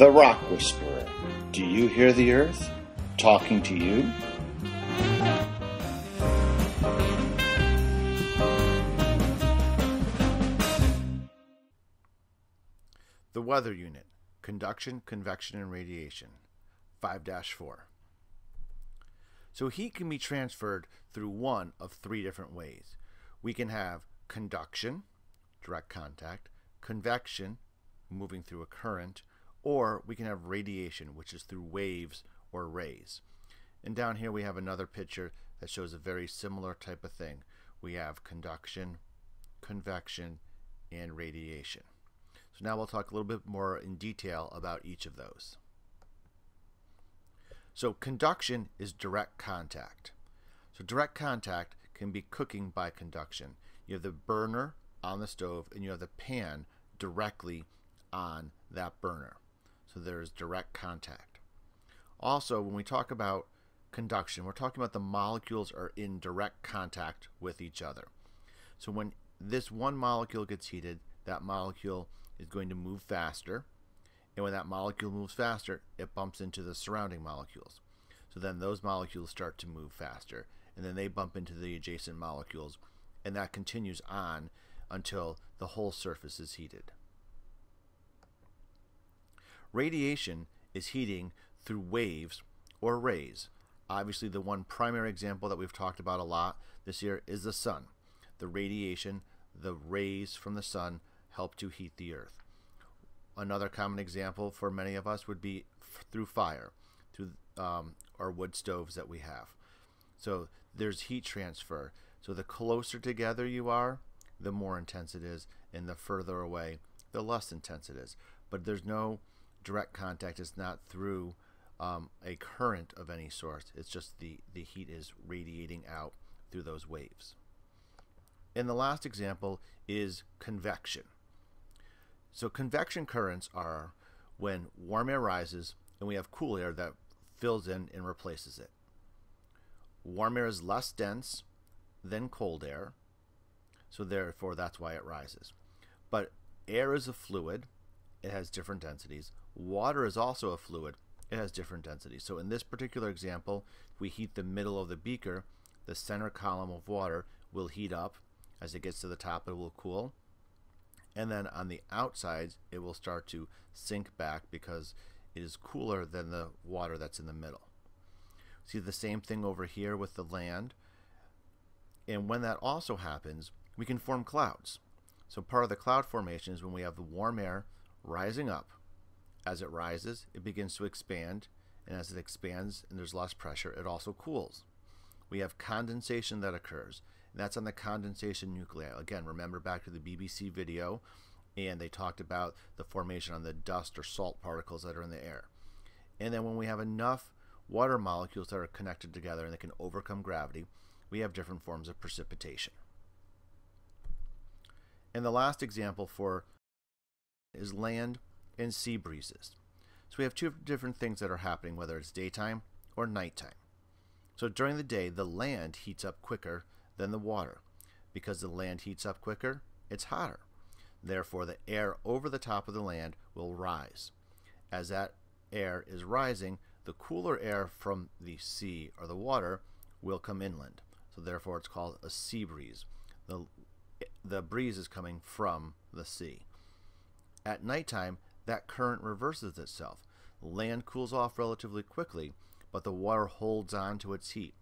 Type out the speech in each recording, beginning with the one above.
The Rock Whisperer. Do you hear the earth talking to you? The Weather Unit, Conduction, Convection, and Radiation, 5-4. So heat can be transferred through one of three different ways. We can have conduction, direct contact, convection, moving through a current, or we can have radiation, which is through waves or rays. And down here we have another picture that shows a very similar type of thing. We have conduction, convection, and radiation. So now we'll talk a little bit more in detail about each of those. So conduction is direct contact. So direct contact can be cooking by conduction. You have the burner on the stove and you have the pan directly on that burner. So there's direct contact. Also, when we talk about conduction, we're talking about the molecules are in direct contact with each other. So when this one molecule gets heated, that molecule is going to move faster. And when that molecule moves faster, it bumps into the surrounding molecules. So then those molecules start to move faster. And then they bump into the adjacent molecules. And that continues on until the whole surface is heated. Radiation is heating through waves or rays. Obviously, the one primary example that we've talked about a lot this year is the sun. The radiation, the rays from the sun help to heat the earth. Another common example for many of us would be through fire, through our wood stoves that we have. So there's heat transfer. So the closer together you are, the more intense it is, and the further away, the less intense it is. But there's no direct contact. It's not through a current of any sort. It's just the heat is radiating out through those waves. And the last example is convection. So convection currents are when warm air rises and we have cool air that fills in and replaces it. Warm air is less dense than cold air, so therefore that's why it rises. But air is a fluid. It has different densities. Water is also a fluid. It has different densities. So in this particular example, if we heat the middle of the beaker, the center column of water will heat up. As it gets to the top, it will cool. And then on the outsides, it will start to sink back because it is cooler than the water that's in the middle. See the same thing over here with the land. And when that also happens, we can form clouds. So part of the cloud formation is when we have the warm air rising up. As it rises, it begins to expand, and as it expands and there's less pressure, it also cools. We have condensation that occurs, and that's on the condensation nuclei. Again, remember back to the BBC video, and they talked about the formation on the dust or salt particles that are in the air. And then when we have enough water molecules that are connected together and they can overcome gravity, we have different forms of precipitation. And the last example for is land and sea breezes. So we have two different things that are happening, whether it's daytime or nighttime. So during the day, the land heats up quicker than the water. Because the land heats up quicker, it's hotter. Therefore, the air over the top of the land will rise. As that air is rising, the cooler air from the sea or the water will come inland. So therefore, it's called a sea breeze. The breeze is coming from the sea. At nighttime, that current reverses itself. Land cools off relatively quickly, but the water holds on to its heat.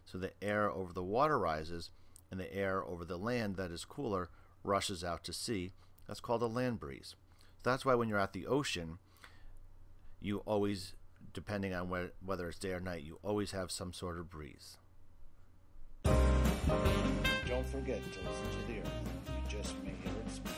So the air over the water rises, and the air over the land that is cooler rushes out to sea. That's called a land breeze. So that's why when you're at the ocean, you always, depending on whether it's day or night, you always have some sort of breeze. Don't forget to listen to the earth. You just may hear it speak.